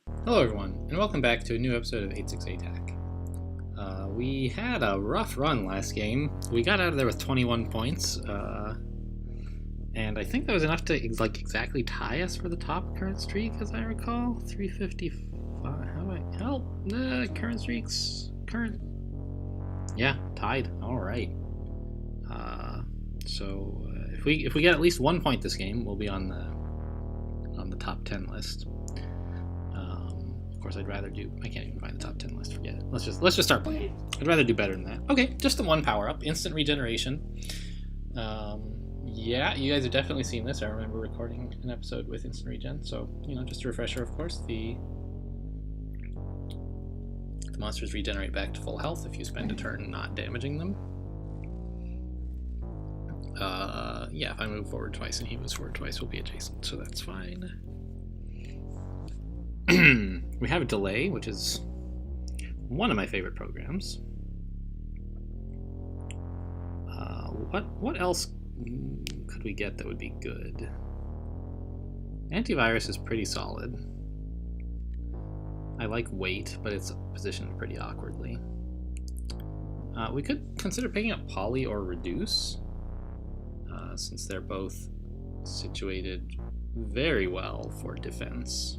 Hello everyone, and welcome back to a new episode of 868 Hack. We had a rough run last game. We got out of there with 21 points, and I think that was enough to exactly tie us for the top current streak, as I recall. 355. How do I help? Current streaks. Yeah, tied. All right. So if we get at least 1 point this game, we'll be on the top 10 list. Of course, I'd rather do. I can't even find the top 10 list. Forget it. Let's just start playing. I'd rather do better than that. Okay, just the one power up, instant regeneration. Yeah, you guys have definitely seen this. I remember recording an episode with instant regen. So just a refresher. Of course, the monsters regenerate back to full health if you spend a turn not damaging them. Yeah, if I move forward twice and he moves forward twice, we'll be adjacent, so that's fine. We have a delay, which is one of my favorite programs. What else could we get that would be good? Antivirus is pretty solid. I like weight, but it's positioned pretty awkwardly. We could consider picking up Poly or Reduce, since they're both situated very well for defense.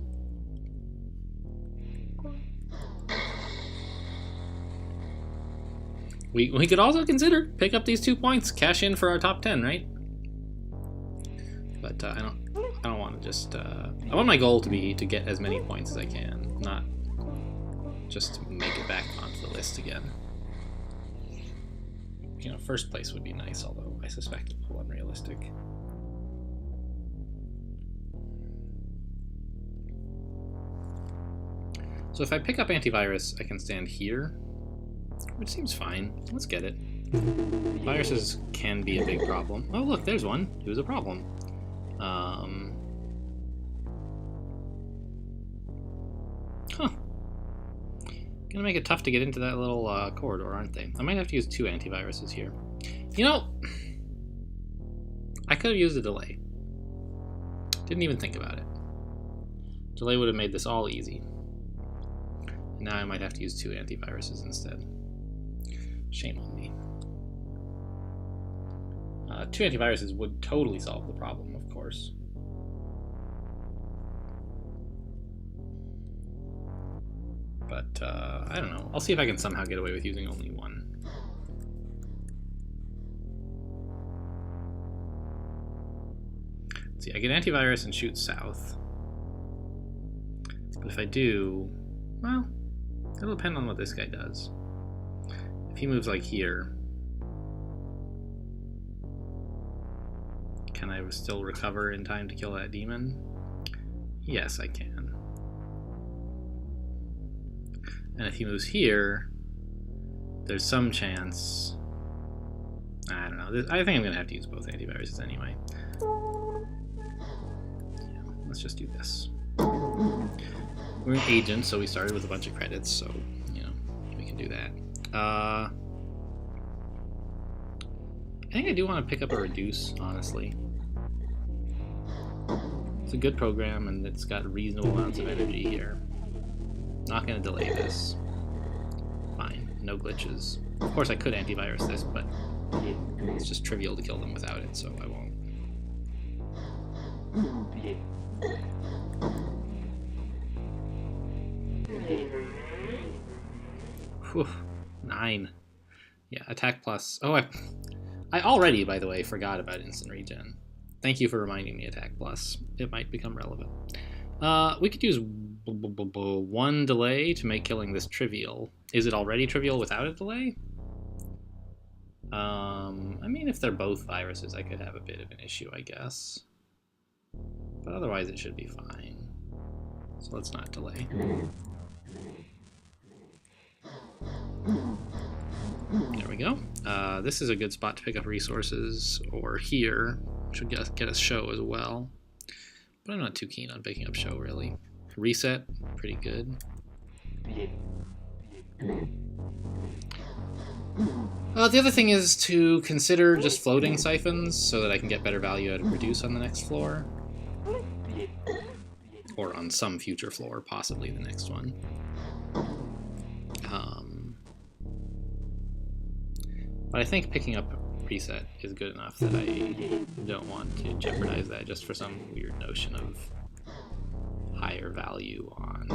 We could also consider pick up these 2 points, cash in for our top 10, right? But I don't want to just. I want my goal to be to get as many points as I can, not just to make it back onto the list again. First place would be nice, although I suspect it's a little unrealistic. So if I pick up antivirus, I can stand here, which seems fine. Let's get it. Viruses can be a big problem. Oh, look, there's one. It was a problem. Gonna make it tough to get into that little corridor, aren't they? I might have to use 2 antiviruses here. I could have used a delay. Didn't even think about it. Delay would have made this all easy. And now I might have to use 2 antiviruses instead. Shame on me. 2 antiviruses would totally solve the problem, of course. But, I don't know. I'll see if I can somehow get away with using only 1. Let's see, I get antivirus and shoot south. But if I do, well, it'll depend on what this guy does. If he moves like here, can I still recover in time to kill that demon? Yes, I can. And if he moves here, there's some chance. I don't know. I think I'm going to have to use both antiviruses anyway. Yeah, let's just do this. We're an agent, so we started with a bunch of credits, so, we can do that. I think I do want to pick up a Reduce, honestly. It's a good program, and it's got reasonable amounts of energy here. Not going to delay this. Fine, no glitches. Of course I could antivirus this, but it's just trivial to kill them without it, so I won't. Whew, 9. Yeah, attack plus. Oh, I already, by the way, forgot about instant regen. Thank you for reminding me attack plus. It might become relevant. We could use 1 delay to make killing this trivial. Is it already trivial without a delay? I mean, if they're both viruses, I could have a bit of an issue, I guess. But otherwise, it should be fine. So let's not delay. There we go. This is a good spot to pick up resources, or here. Should get us show as well. But I'm not too keen on picking up show, really. Reset, pretty good. The other thing is to consider just floating siphons so that I can get better value out of Reduce on the next floor. or on some future floor, possibly the next one. But I think picking up reset is good enough that I don't want to jeopardize that just for some weird notion of higher value on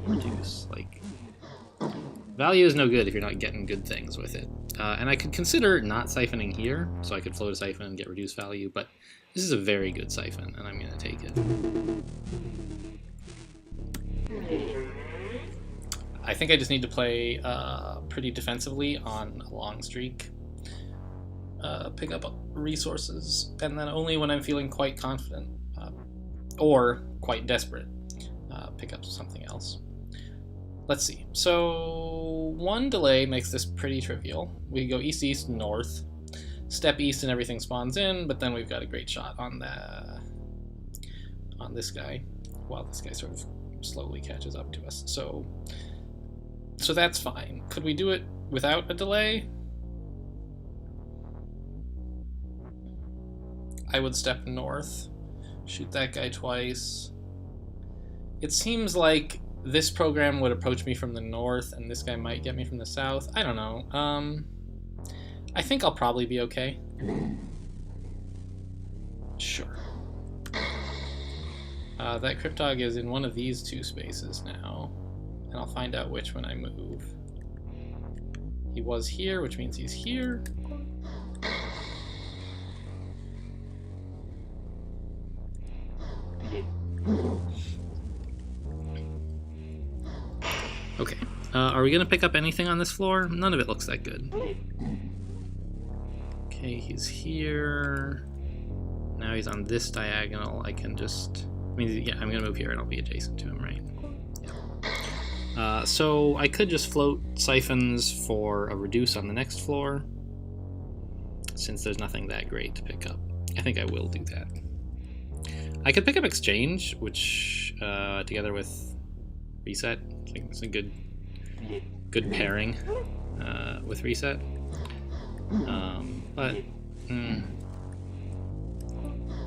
reduce. Like, value is no good if you're not getting good things with it. And I could consider not siphoning here, so I could float a siphon and get reduced value, but this is a very good siphon, and I'm going to take it. I think I just need to play pretty defensively on a long streak, pick up resources, and then only when I'm feeling quite confident or quite desperate, pick up something else. Let's see. So one delay makes this pretty trivial. We go east, east, north, step east, and everything spawns in. But then we've got a great shot on this guy, while this guy sort of slowly catches up to us. So that's fine. Could we do it without a delay? I would step north, shoot that guy twice. It seems like this program would approach me from the north, and this guy might get me from the south. I don't know. I think I'll probably be okay. Sure. That Cryptog is in one of these two spaces now, and I'll find out which when I move. He was here, which means he's here. Okay, are we gonna pick up anything on this floor? None of it looks that good. Okay, he's here. Now he's on this diagonal. I can just, yeah, I'm gonna move here and I'll be adjacent to him, right? Yeah. So I could just float siphons for a reduce on the next floor, since there's nothing that great to pick up. I think I will do that. I could pick up exchange, which together with reset, I think it's a good pairing with reset. But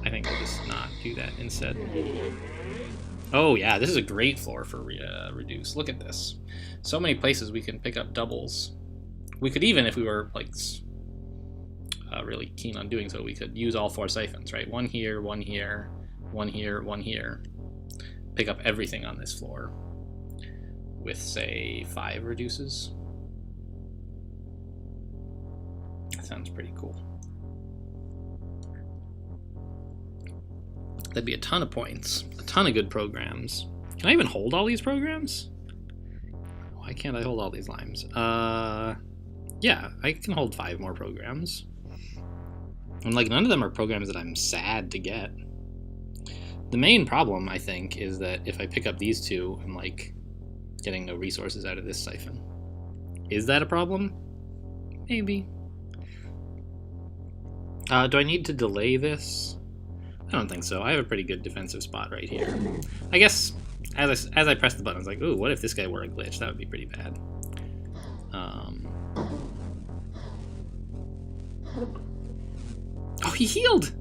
I think I'll just not do that instead. Oh yeah, this is a great floor for reduce. Look at this. So many places we can pick up doubles. We could even, if we were like really keen on doing so, we could use all 4 siphons, right? One here, one here, one here, one here. Pick up everything on this floor with, say, 5 reduces. That sounds pretty cool. That'd be a ton of points, a ton of good programs. Can I even hold all these programs? Why can't I hold all these limes? Yeah, I can hold 5 more programs. And like, none of them are programs that I'm sad to get. The main problem, I think, is that if I pick up these 2, I'm like getting no resources out of this siphon. Is that a problem? Maybe. Do I need to delay this? I don't think so. I have a pretty good defensive spot right here. I guess as I press the button, I was like, ooh, what if this guy were a glitch? That would be pretty bad. Oh, he healed!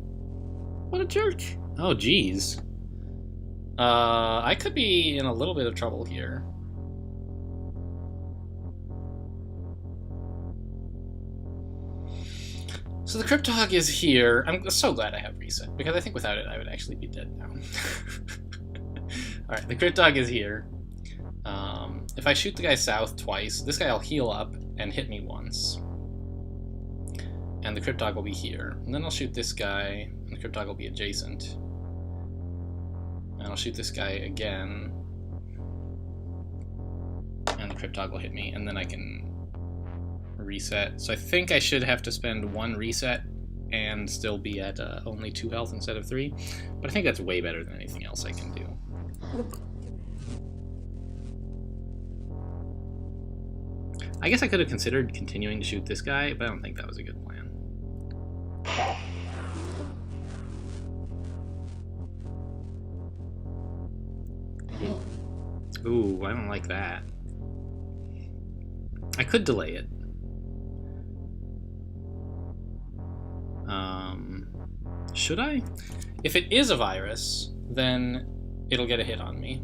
What a jerk. Oh, geez. I could be in a little bit of trouble here. So the Cryptog is here. I'm so glad I have reset, because I think without it I would actually be dead now. Alright, the Cryptog is here. If I shoot the guy south twice, this guy will heal up and hit me once. And the Cryptog will be here. And then I'll shoot this guy, and the Cryptog will be adjacent. And I'll shoot this guy again. And the Cryptog will hit me, and then I can reset. So I think I should have to spend 1 reset and still be at only 2 health instead of 3. But I think that's way better than anything else I can do. I guess I could have considered continuing to shoot this guy, but I don't think that was a good plan. Ooh, I don't like that. I could delay it. Should I? If it is a virus, then it'll get a hit on me.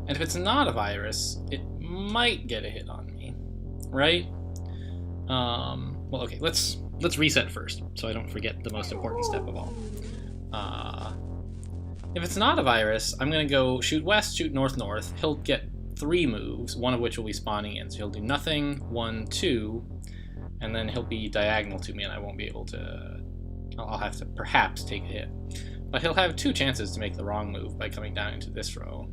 And if it's not a virus, it might get a hit on me, right? Well, okay, let's reset first, so I don't forget the most important step of all. If it's not a virus, I'm going to go shoot west, shoot north, north. He'll get 3 moves, one of which will be spawning in. So he'll do nothing, 1, 2, and then he'll be diagonal to me, and I won't be able to... I'll have to perhaps take a hit. But he'll have 2 chances to make the wrong move by coming down into this row.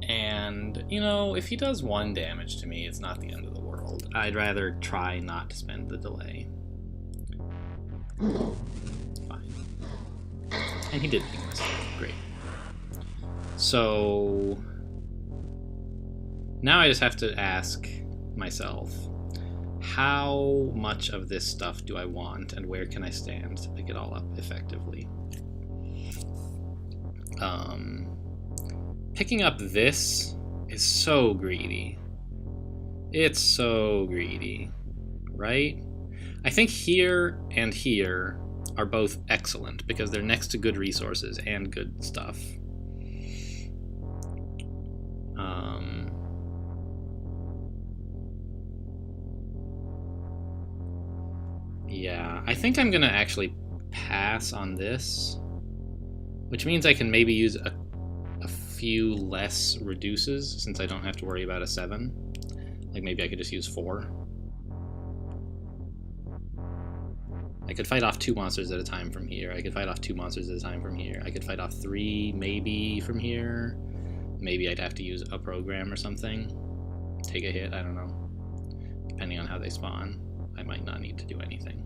And, you know, if he does 1 damage to me, it's not the end of the world. I'd rather try not to spend the delay. Fine. And he did ping this. Great. So... now I just have to ask myself, how much of this stuff do I want, and where can I stand to pick it all up effectively? Picking up this is so greedy. It's so greedy, right? I think here and here are both excellent because they're next to good resources and good stuff. Yeah, I think I'm gonna actually pass on this, which means I can maybe use a few less reduces since I don't have to worry about a 7. Like maybe I could just use 4. I could fight off 2 monsters at a time from here. I could fight off 2 monsters at a time from here. I could fight off 3 maybe from here. Maybe I'd have to use a program or something. Take a hit, I don't know. Depending on how they spawn, I might not need to do anything.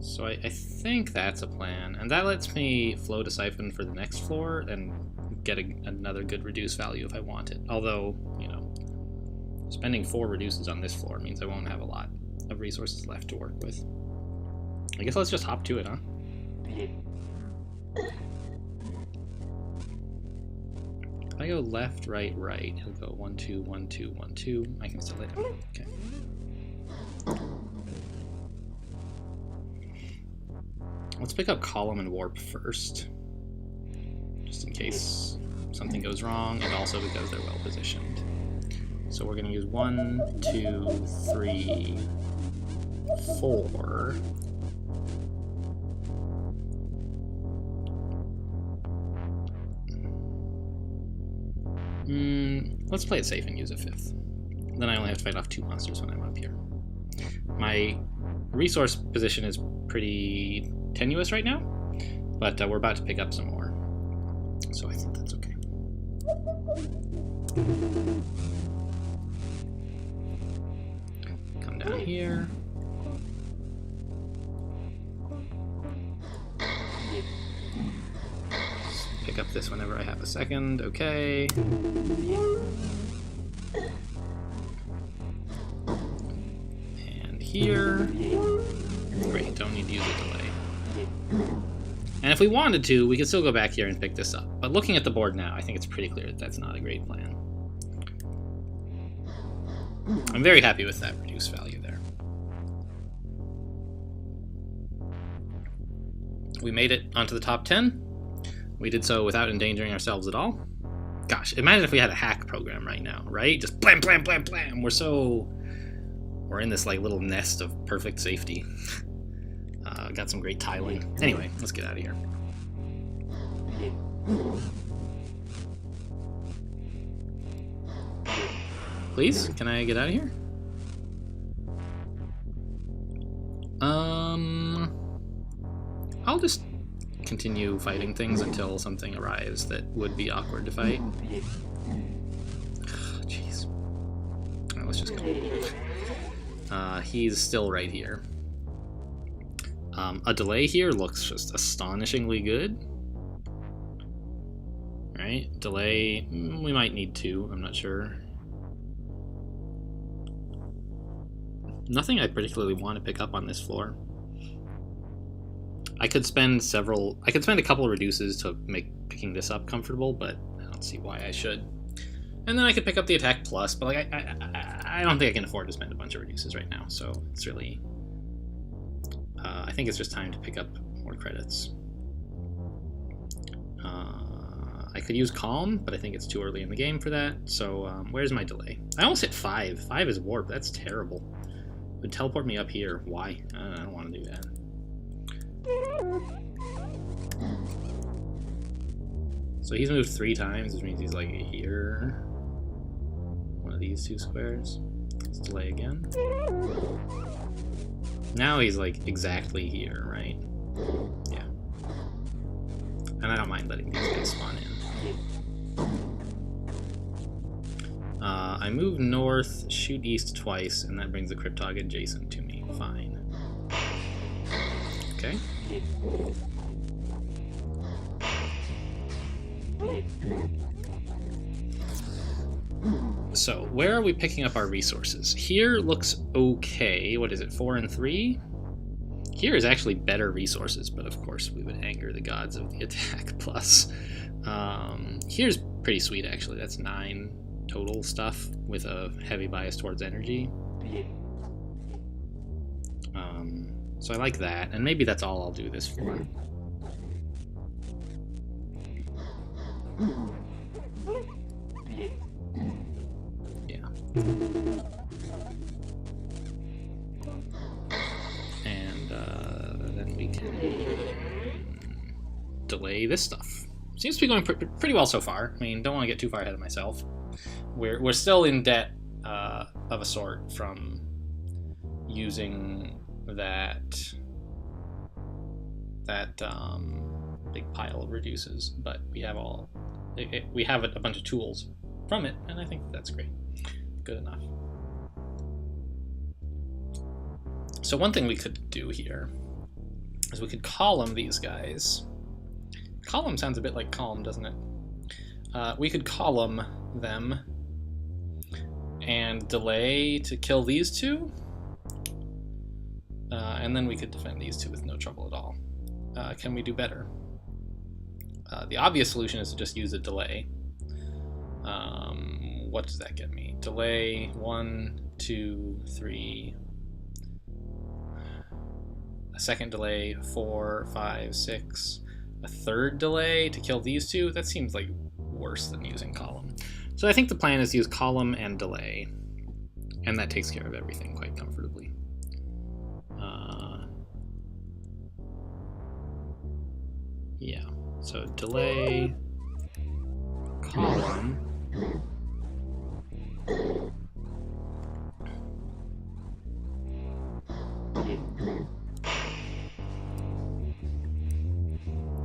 So I think that's a plan, and that lets me float a siphon for the next floor and get another good reduce value if I want it. Although, you know, spending 4 reduces on this floor means I won't have a lot of resources left to work with. I guess let's just hop to it, huh? If I go left, right, right, he'll go 1, 2, 1, 2, 1, 2. I can still lay down. Okay. Let's pick up Column and Warp first, just in case something goes wrong, and also because they're well positioned. So we're going to use 1, 2, 3, 4. Let's play it safe and use a 5th. Then I only have to fight off 2 monsters when I'm up here. My resource position is pretty tenuous right now, but we're about to pick up some more, so I think that's okay. Come down here. Pick up this whenever I have a second, okay. And here. Great, don't need to use a delay. And if we wanted to, we could still go back here and pick this up. But looking at the board now, I think it's pretty clear that that's not a great plan. I'm very happy with that reduce value there. We made it onto the top 10. We did so without endangering ourselves at all. Gosh, imagine if we had a hack program right now, right? Just blam, blam, blam, blam. We're in this like little nest of perfect safety. Got some great tiling. Anyway, let's get out of here. Please, can I get out of here? I'll just continue fighting things until something arrives that would be awkward to fight. Jeez. Alright, let's just go. He's still right here. A delay here looks just astonishingly good. Right? Delay, we might need 2, I'm not sure. Nothing I particularly want to pick up on this floor. I could spend a couple of reduces to make picking this up comfortable, but I don't see why I should. And then I could pick up the attack plus, but like I don't think I can afford to spend a bunch of reduces right now, so it's really... I think it's just time to pick up more credits. I could use Calm, but I think it's too early in the game for that, so where's my delay? I almost hit 5. 5 is warp, that's terrible. It would teleport me up here. Why? I don't want to do that. So he's moved 3 times, which means he's like here. One of these 2 squares. Let's delay again. Now he's like exactly here, right? Yeah. And I don't mind letting these guys spawn in. I move north, shoot east twice, and that brings the Cryptog adjacent to me. Fine. Okay. So, where are we picking up our resources? Here looks okay. What is it, 4 and 3? Here is actually better resources, but of course we would anger the gods of the attack plus. Here's pretty sweet, actually. That's 9 total stuff with a heavy bias towards energy. So I like that, and maybe that's all I'll do this for. Yeah. And then we can delay this stuff. Seems to be going pretty well so far. I mean, don't want to get too far ahead of myself. We're still in debt of a sort from using that big pile of reduces, but we have we have a bunch of tools from it, and I think that's great. Good enough. So one thing we could do here is we could column these guys. Column sounds a bit like calm, doesn't it? We could column them and delay to kill these 2. And then we could defend these 2 with no trouble at all. Can we do better? The obvious solution is to just use a delay. What does that get me? Delay 1, 2, 3. A second delay, 4, 5, 6. A third delay to kill these 2? That seems like worse than using column. So I think the plan is to use column and delay, and that takes care of everything quite comfortably. Yeah, so delay, column,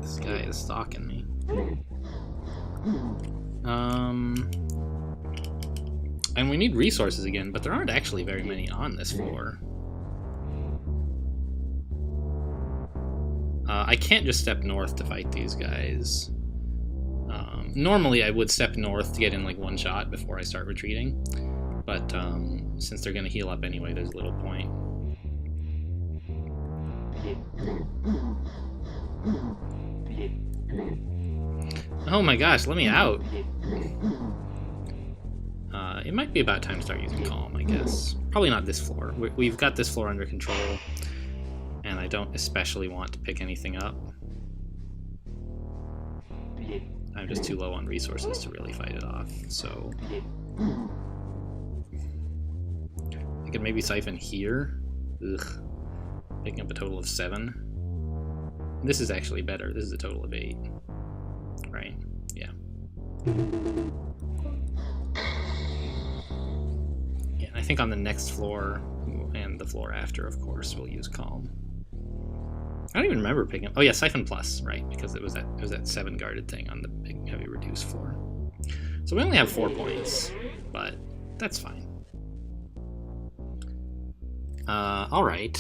this guy is stalking me. And we need resources again, but there aren't actually very many on this floor. I can't just step north to fight these guys. Normally I would step north to get in like one shot before I start retreating, but since they're going to heal up anyway, there's little point. Oh my gosh, let me out! It might be about time to start using Calm, I guess. Probably not this floor. We've got this floor under control, and I don't especially want to pick anything up. I'm just too low on resources to really fight it off, so... I could maybe siphon here. Ugh. Picking up a total of 7. This is actually better. This is a total of 8. Right? Yeah. Yeah, and I think on the next floor, and the floor after, of course, we'll use Calm. I don't even remember picking up... Oh yeah, Siphon Plus, right, because it was that 7 guarded thing on the big heavy reduce floor. So we only have 4 points, but that's fine. Alright.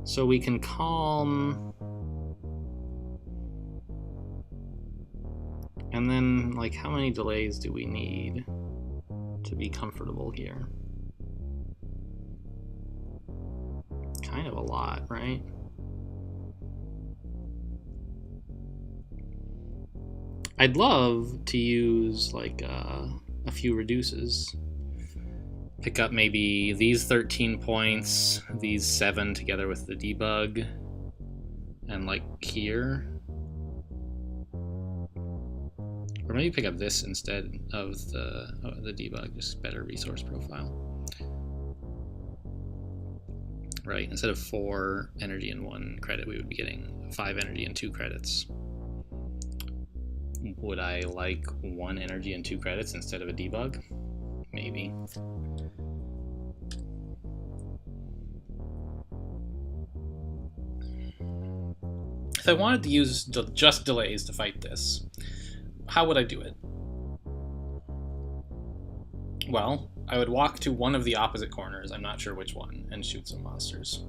So we can Calm... And then, like, how many delays do we need to be comfortable here? Kind of a lot, right? I'd love to use like a few reduces. Pick up maybe these 13 points, these 7 together with the debug, and like here. Or maybe pick up this instead of the debug, just better resource profile. Right, instead of 4 energy and 1 credit, we would be getting 5 energy and 2 credits. Would I like 1 energy and 2 credits instead of a debug? Maybe. If I wanted to use just delays to fight this, how would I do it? Well, I would walk to one of the opposite corners, I'm not sure which one, and shoot some monsters.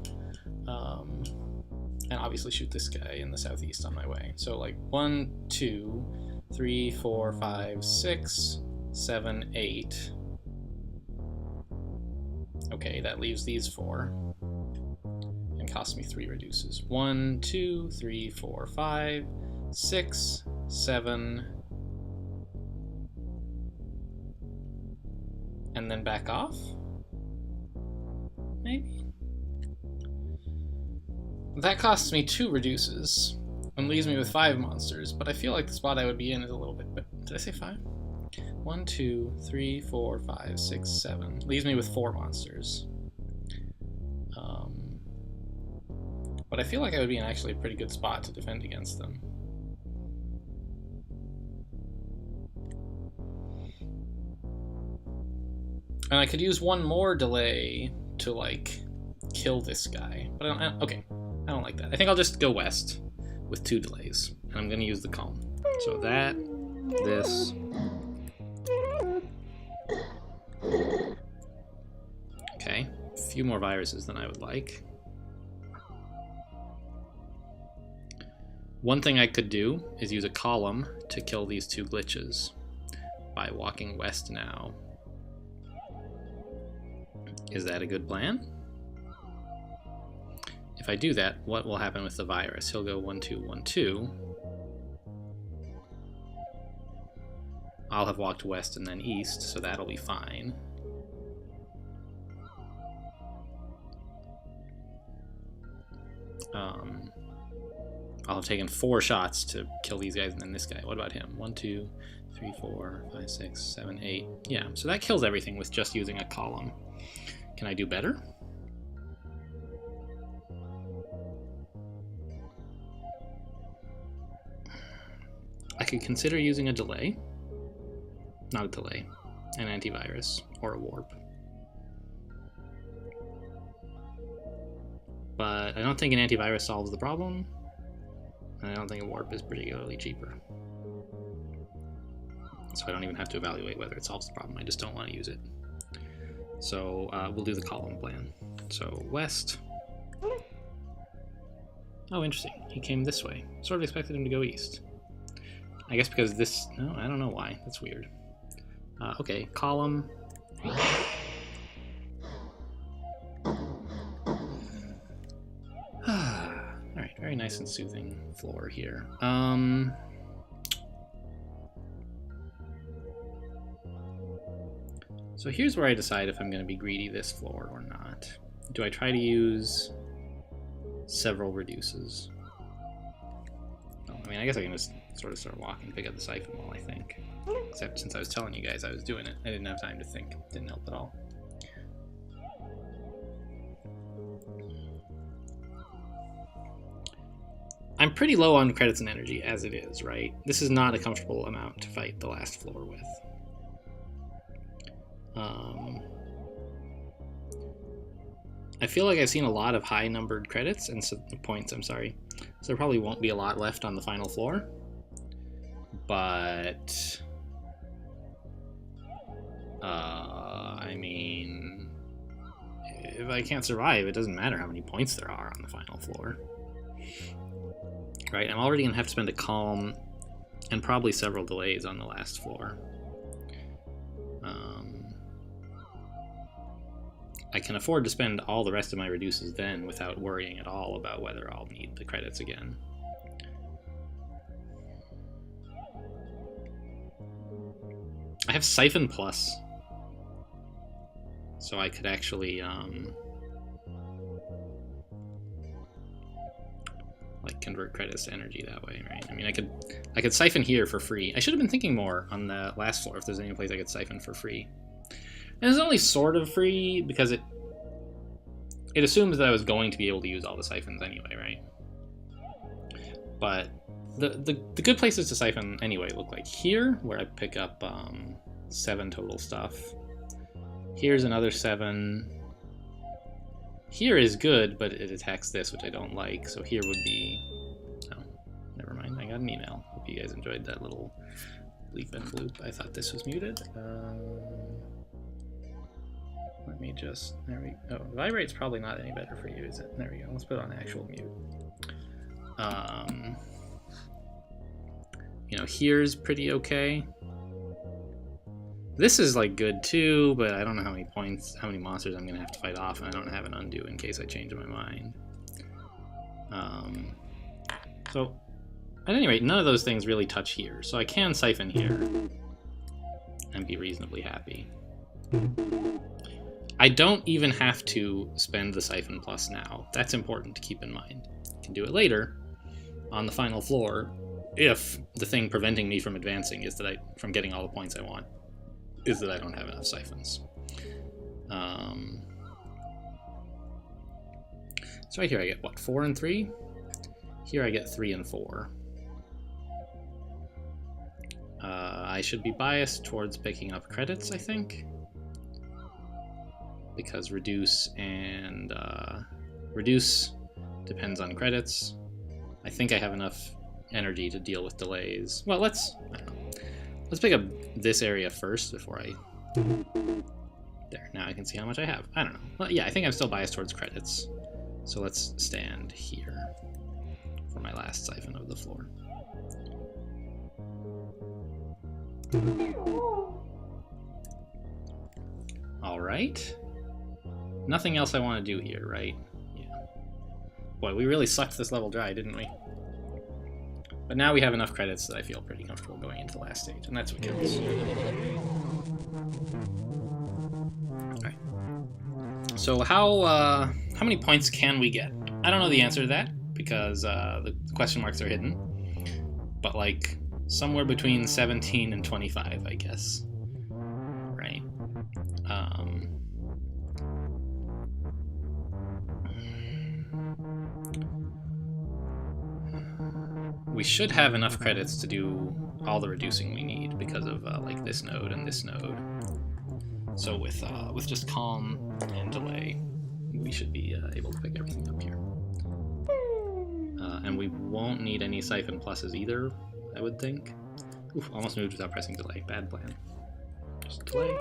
And obviously shoot this guy in the southeast on my way. So like 1, 2, 3, 4, 5, 6, 7, 8. Okay, that leaves these 4. And costs me 3 reduces. 1, 2, 3, 4, 5, 6, 7. And then back off? Maybe? That costs me 2 reduces and leaves me with 5 monsters, but I feel like the spot I would be in is a little bit... Did I say 5? 1, 2, 3, 4, 5, 6, 7. Leaves me with 4 monsters. But I feel like I would be in actually a pretty good spot to defend against them. And I could use 1 more delay to, like, kill this guy. But okay, I don't like that. I think I'll just go west with 2 delays. And I'm going to use the calm. So that, this. Okay, a few more viruses than I would like. One thing I could do is use a column to kill these 2 glitches by walking west now. Is that a good plan? If I do that, what will happen with the virus? He'll go 1, 2, 1, 2. I'll have walked west and then east, so that'll be fine. I'll have taken 4 shots to kill these guys and then this guy. What about him? 1, 2, 3, 4, 5, 6, 7, 8. Yeah, so that kills everything with just using a column. Can I do better? I could consider using a delay. Not a delay. An antivirus or a warp. But I don't think an antivirus solves the problem. And I don't think a warp is particularly cheaper. So I don't even have to evaluate whether it solves the problem. I just don't want to use it. So we'll do the column plan. So west. Oh, interesting. He came this way. Sort of expected him to go east. I guess because this... No, I don't know why. That's weird. Okay, column. Alright, very nice and soothing floor here. So here's where I decide if I'm going to be greedy this floor or not. Do I try to use several reduces? Oh, I mean, I guess I can just sort of start walking, pick up the siphon wall, I think. Except since I was telling you guys I was doing it, I didn't have time to think. Didn't help at all. I'm pretty low on credits and energy as it is, right? This is not a comfortable amount to fight the last floor with. I feel like I've seen a lot of high numbered credits and points, I'm sorry. So there probably won't be a lot left on the final floor. But I mean, if I can't survive, it doesn't matter how many points there are on the final floor. Right, I'm already gonna have to spend a calm and probably several delays on the last floor. I can afford to spend all the rest of my reduces then without worrying at all about whether I'll need the credits again. I have Siphon Plus. So I could actually, like, convert credits to energy that way, right? I mean, I could siphon here for free. I should have been thinking more on the last floor if there's any place I could siphon for free. And it's only sort of free because it assumes that I was going to be able to use all the siphons anyway, right? But the good places to siphon anyway look like here, where I pick up 7 total stuff. Here's another 7. Here is good, but it attacks this, which I don't like. So here would be... Oh, never mind. I got an email. Hope you guys enjoyed that little bleep and bloop. I thought this was muted. Let me just... There we go. Oh, vibrate's probably not any better for you, is it? There we go. Let's put it on actual mute. You know, here's pretty okay. This is like good too, but I don't know how many monsters I'm gonna have to fight off, and I don't have an undo in case I change my mind. So at any rate, none of those things really touch here, so I can siphon here and be reasonably happy. I don't even have to spend the Siphon Plus now. That's important to keep in mind. I can do it later on the final floor if the thing preventing me from advancing is that from getting all the points I want is that I don't have enough siphons. So right here I get, what, 4 and 3? Here I get 3 and 4. I should be biased towards picking up credits, I think. Because reduce and reduce depends on credits. I think I have enough energy to deal with delays. Well, I don't know. Let's pick up this area first before I... There, now I can see how much I have. I don't know. Well, yeah, I think I'm still biased towards credits. So let's stand here for my last siphon of the floor. Alright. Nothing else I want to do here, right? Yeah. Boy, we really sucked this level dry, didn't we? But now we have enough credits that I feel pretty comfortable going into the last stage, and that's what counts. Alright. So how many points can we get? I don't know the answer to that, because the question marks are hidden. But, like, somewhere between 17 and 25, I guess. Right. We should have enough credits to do all the reducing we need because of like this node and this node. So with just calm and delay, we should be able to pick everything up here. And we won't need any Siphon Pluses either, I would think. Oof, almost moved without pressing delay. Bad plan. Just delay.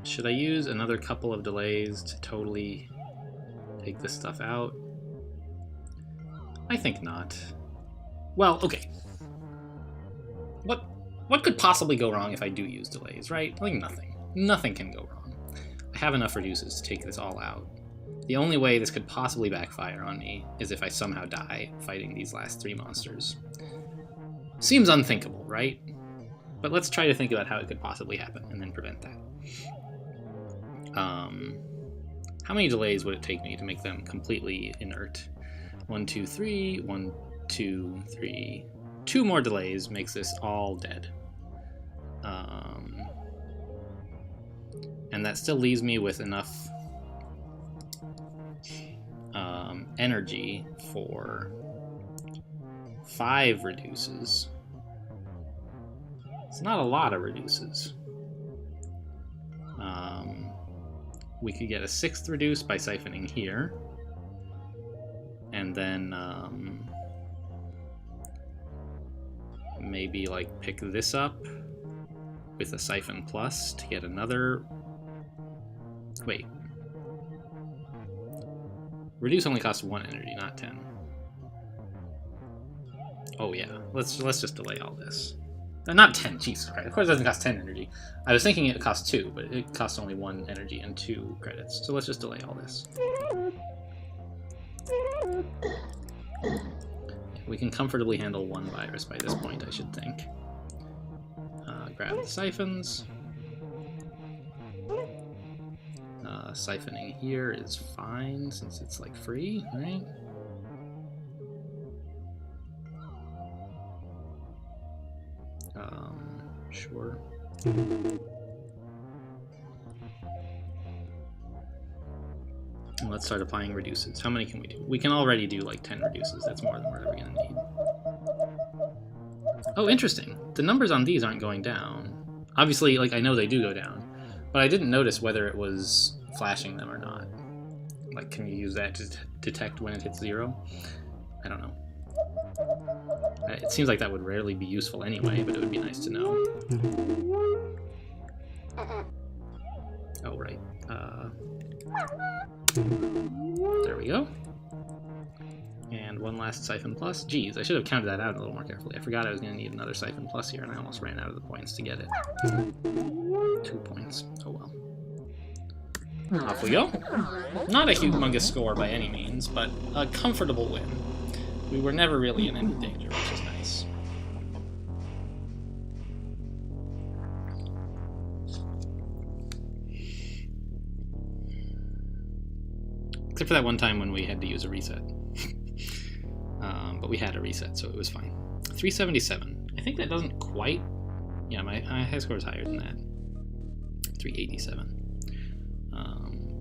Should I use another couple of delays to totally take this stuff out? I think not. Well, okay. What could possibly go wrong if I do use delays, right? Like nothing. Nothing can go wrong. I have enough reduces to take this all out. The only way this could possibly backfire on me is if I somehow die fighting these last 3 monsters. Seems unthinkable, right? But let's try to think about how it could possibly happen and then prevent that. How many delays would it take me to make them completely inert? 1, 2, 3, 1, 2, 3. 2 more delays makes this all dead. And that still leaves me with enough energy for 5 reduces. It's not a lot of reduces. We could get a 6th reduce by siphoning here. And then maybe like pick this up with a Siphon Plus to get another... Wait. Reduce only costs 1 energy, not 10. Oh yeah, let's just delay all this. Not 10, Jesus Christ. Of course it doesn't cost 10 energy. I was thinking it costs 2, but it costs only 1 energy and 2 credits. So let's just delay all this. We can comfortably handle one virus by this point, I should think. Grab the siphons. Siphoning here is fine since it's like free, right? Sure. And let's start applying reduces. How many can we do? We can already do like 10 reduces. That's more than we're ever going to need. Oh, interesting. The numbers on these aren't going down. Obviously, like, I know they do go down, but I didn't notice whether it was flashing them or not. Like, can you use that to detect when it hits 0? I don't know. It seems like that would rarely be useful anyway, but it would be nice to know. Oh, right. There we go. And one last Siphon Plus. Geez, I should have counted that out a little more carefully. I forgot I was going to need another Siphon Plus here, and I almost ran out of the points to get it. 2 points. Oh well. Off we go. Not a humongous score by any means, but a comfortable win. We were never really in any danger, which is nice. Except for that one time when we had to use a reset. But we had a reset, so it was fine. 377. I think that doesn't quite... Yeah, my high score is higher than that. 387.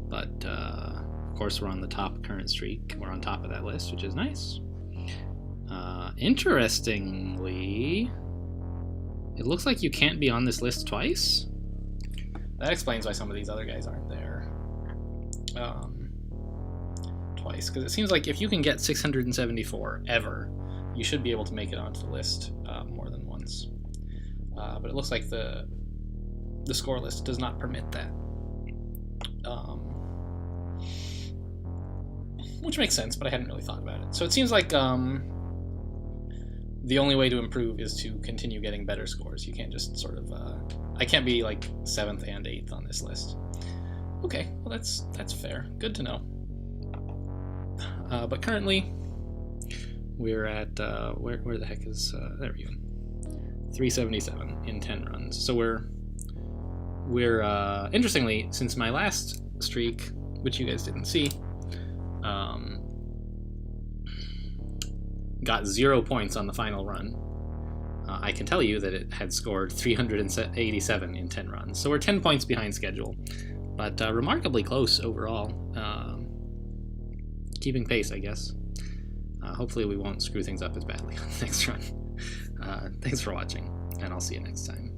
But, of course, we're on the top current streak. We're on top of that list, which is nice. Interestingly, it looks like you can't be on this list twice. That explains why some of these other guys aren't there. Twice, because it seems like if you can get 674 ever, you should be able to make it onto the list more than once. But it looks like the score list does not permit that. Which makes sense, but I hadn't really thought about it. So it seems like the only way to improve is to continue getting better scores. You can't just sort of... I can't be like 7th and 8th on this list. Okay, well that's fair. Good to know. But currently, we're at... where the heck is... there we go. 377 in 10 runs. So we're interestingly, since my last streak, which you guys didn't see, got 0 points on the final run, I can tell you that it had scored 387 in 10 runs. So we're 10 points behind schedule, but remarkably close overall. Keeping pace, I guess. Hopefully we won't screw things up as badly on the next run. Thanks for watching, and I'll see you next time.